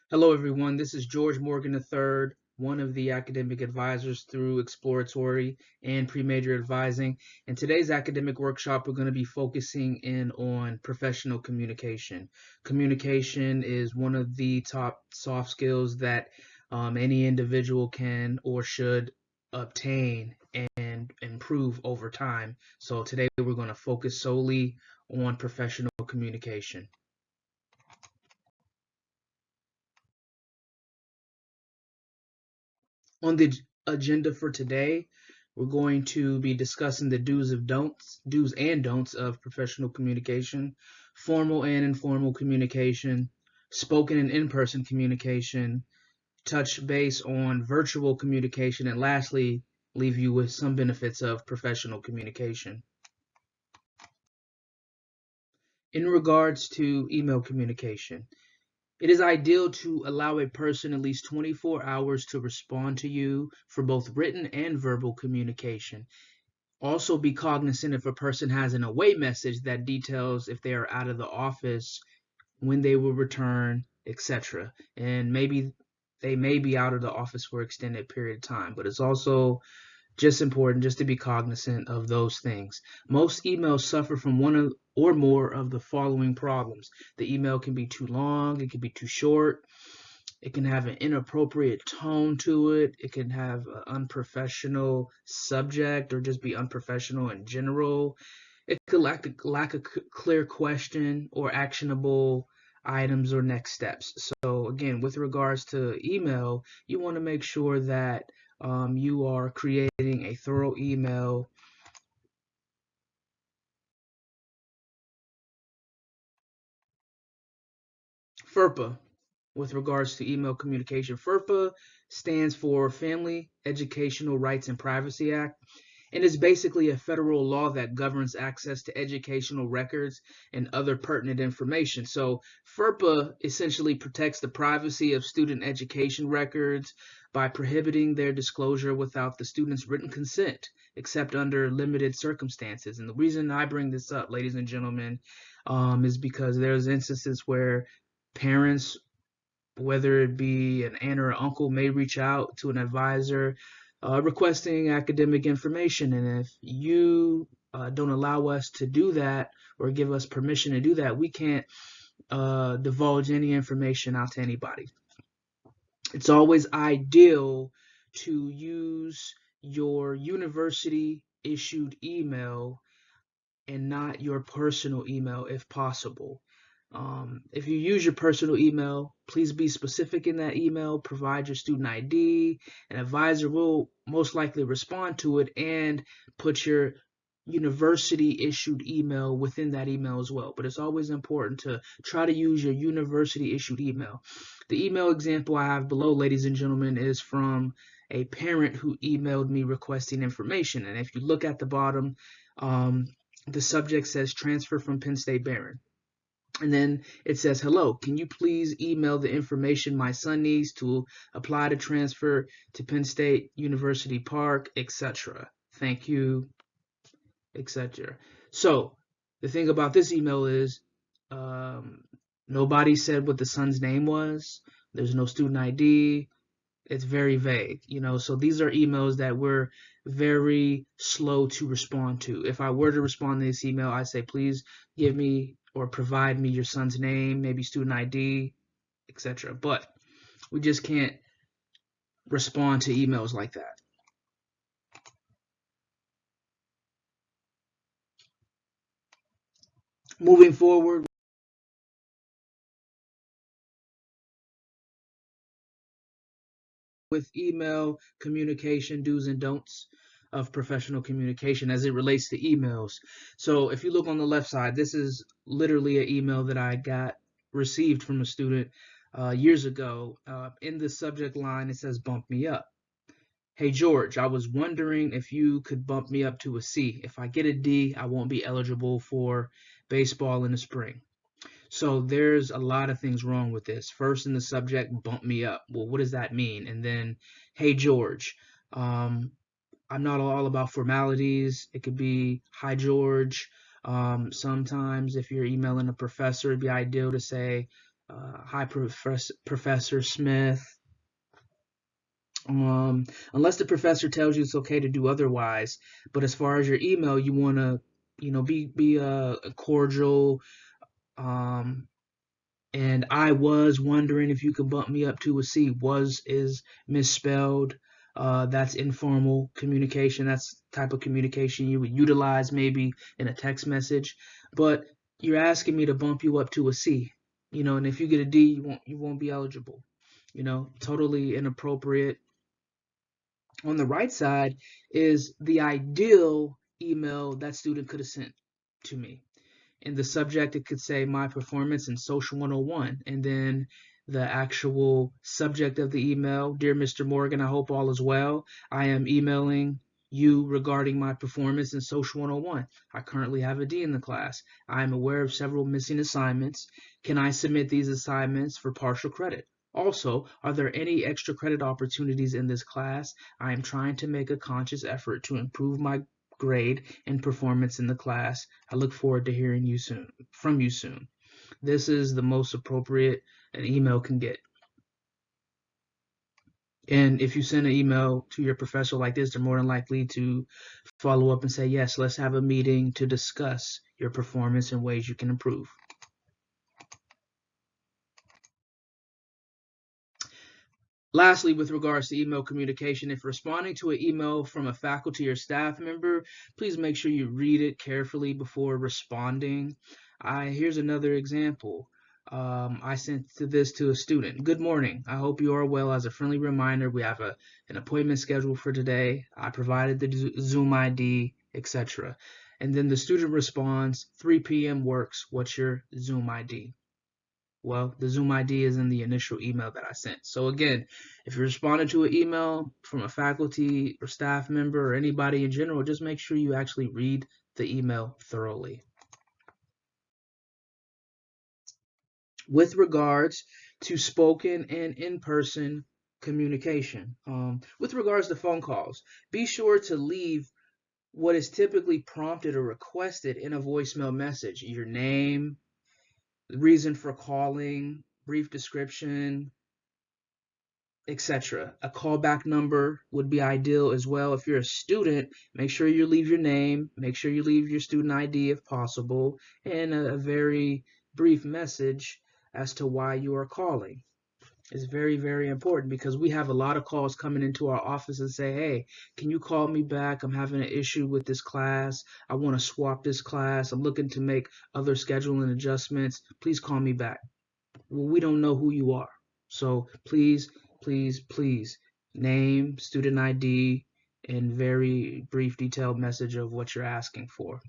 Hello, everyone. This is George Morgan III, one of the academic advisors through exploratory and pre-major advising. In today's academic workshop, we're going to be focusing in on professional communication. Communication is one of the top soft skills that any individual can or should obtain and improve over time. So today we're going to focus solely on professional communication. On the agenda for today, we're going to be discussing the do's and don'ts of professional communication, formal and informal communication, spoken and in-person communication, touch base on virtual communication, and lastly, leave you with some benefits of professional communication. In regards to email communication, it is ideal to allow a person at least 24 hours to respond to you for both written and verbal communication. Also, be cognizant if a person has an away message that details if they are out of the office, when they will return, etc. And maybe they may be out of the office for an extended period of time, but it's also just important just to be cognizant of those things. Most emails suffer from one or more of the following problems. The email can be too long, it can be too short, it can have an inappropriate tone to it, it can have an unprofessional subject or just be unprofessional in general. It could lack a clear question or actionable items or next steps. So again, with regards to email, you want to make sure that you are creating a thorough email. FERPA, with regards to email communication. FERPA stands for Family Educational Rights and Privacy Act, and is basically a federal law that governs access to educational records and other pertinent information. So FERPA essentially protects the privacy of student education records by prohibiting their disclosure without the student's written consent, except under limited circumstances. And the reason I bring this up, ladies and gentlemen, is because there's instances where parents, whether it be an aunt or uncle, may reach out to an advisor requesting academic information. And if you don't allow us to do that or give us permission to do that, we can't divulge any information out to anybody. It's always ideal to use your university issued email and not your personal email if possible. If you use your personal email, please be specific in that email, provide your student ID. An advisor will most likely respond to it and put your university issued email within that email as well. But it's always important to try to use your university issued email. The email example I have below, ladies and gentlemen, is from a parent who emailed me requesting information. And if you look at the bottom, the subject says transfer from Penn State Behrend. And then it says, hello, can you please email the information my son needs to apply to transfer to Penn State University Park, etc. Thank you, etc. So the thing about this email is um, nobody said what the son's name was. There's no student ID. It's very vague, so these are emails that we're very slow to respond to. If I were to respond to this email, I say, please give me or provide me your son's name, maybe student ID, etc. But we just can't respond to emails like that. Moving forward with email communication do's and don'ts of professional communication as it relates to emails. So if you look on the left side, this is literally an email that I got received from a student years ago. In the subject line, it says bump me up. Hey George, I was wondering if you could bump me up to a C. If I get a D, I won't be eligible for baseball in the spring. So there's a lot of things wrong with this. First, in the subject, bump me up. Well, what does that mean? And then, hey George, um, I'm not all about formalities. It could be hi George. Sometimes, if you're emailing a professor, it'd be ideal to say, Hi, Professor Smith. Unless the professor tells you it's okay to do otherwise. But as far as your email, you want to, be cordial. Um, and I was wondering if you could bump me up to a C. Was is misspelled. That's informal communication. That's the type of communication you would utilize maybe in a text message. But you're asking me to bump you up to a C, and if you get a D, you won't be eligible. Totally inappropriate. On the right side is the ideal email that student could have sent to me. In the subject, it could say my performance in social 101. And then the actual subject of the email: Dear Mr. Morgan, I hope all is well. I am emailing you regarding my performance in social 101. I currently have a D in the class. I am aware of several missing assignments. Can I submit these assignments for partial credit? Also, are there any extra credit opportunities in this class? I am trying to make a conscious effort to improve my grade and performance in the class. I look forward to hearing from you soon. This is the most appropriate an email can get. And if you send an email to your professor like this, they're more than likely to follow up and say, yes, let's have a meeting to discuss your performance and ways you can improve. Lastly, with regards to email communication, if responding to an email from a faculty or staff member, please make sure you read it carefully before responding. Here's another example. I sent this to a student. Good morning. I hope you are well. As a friendly reminder, we have an appointment scheduled for today. I provided the Zoom ID, etc. And then the student responds, 3 p.m. works. What's your Zoom ID? Well, the Zoom ID is in the initial email that I sent. So again, if you responded to an email from a faculty or staff member or anybody in general, just make sure you actually read the email thoroughly. With regards to spoken and in-person communication, with regards to phone calls, be sure to leave what is typically prompted or requested in a voicemail message: your name, reason for calling, brief description, etc. A callback number would be ideal as well. If you're a student, make sure you leave your name, make sure you leave your student ID if possible, and a very brief message as to why you are calling. It's very, very important because we have a lot of calls coming into our office and say, hey, can you call me back? I'm having an issue with this class. I want to swap this class. I'm looking to make other scheduling adjustments. Please call me back. Well, we don't know who you are. So please, please, please, name, student ID, and very brief detailed message of what you're asking for.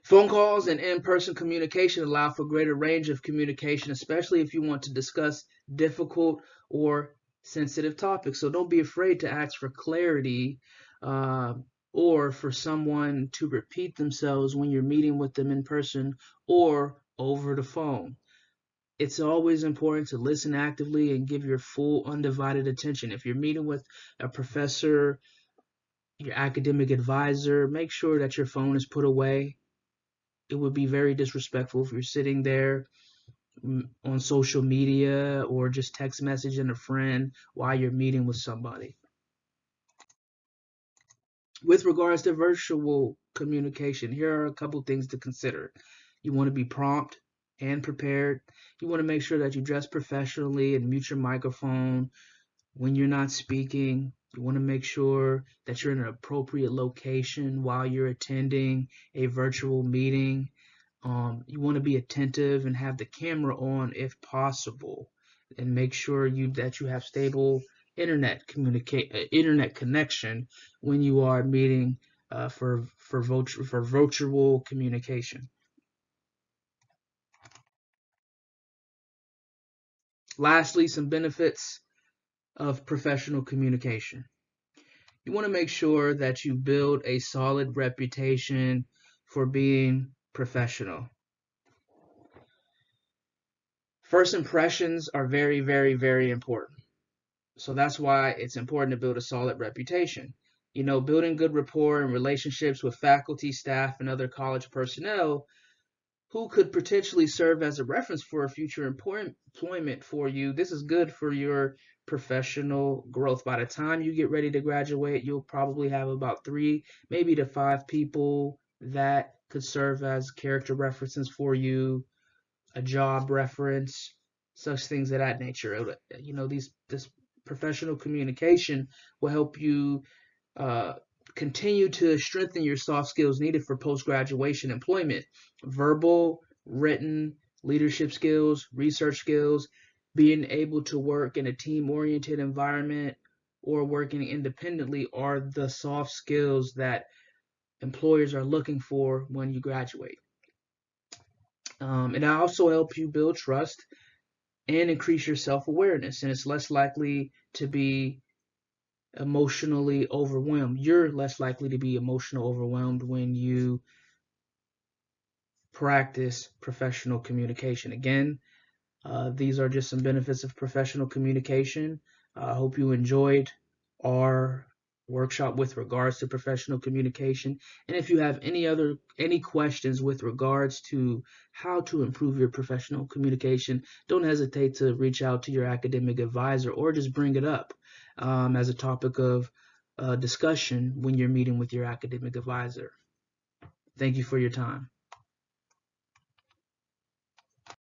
Phone calls and in-person communication allow for greater range of communication, especially if you want to discuss difficult or sensitive topics. So don't be afraid to ask for clarity or for someone to repeat themselves when you're meeting with them in person or over the phone. It's always important to listen actively and give your full undivided attention. If you're meeting with a professor, your academic advisor, make sure that your phone is put away. It would be very disrespectful if you're sitting there on social media or just text messaging a friend while you're meeting with somebody. With regards to virtual communication, here are a couple things to consider. You want to be prompt and prepared. You want to make sure that you dress professionally and mute your microphone when you're not speaking. You want to make sure that you're in an appropriate location while you're attending a virtual meeting. You want to be attentive and have the camera on if possible, and make sure that you have stable internet connection when you are meeting for virtual communication. Lastly, some benefits of professional communication. You want to make sure that you build a solid reputation for being professional. First impressions are very, very, very important. So that's why it's important to build a solid reputation. Building good rapport and relationships with faculty, staff, and other college personnel who could potentially serve as a reference for a future employment for you. This is good for your professional growth. By the time you get ready to graduate, you'll probably have about 3, maybe to 5 people that could serve as character references for you, a job reference, such things of that nature. This professional communication will help you uh, continue to strengthen your soft skills needed for post-graduation employment. Verbal, written, leadership skills, research skills, being able to work in a team-oriented environment or working independently are the soft skills that employers are looking for when you graduate. It also helps you build trust and increase your self-awareness, and it's less likely to be emotionally overwhelmed. You're less likely to be emotional overwhelmed when you practice professional communication. Again, these are just some benefits of professional communication. I hope you enjoyed our workshop with regards to professional communication. And if you have any questions with regards to how to improve your professional communication, don't hesitate to reach out to your academic advisor or just bring it up as a topic of discussion when you're meeting with your academic advisor. Thank you for your time.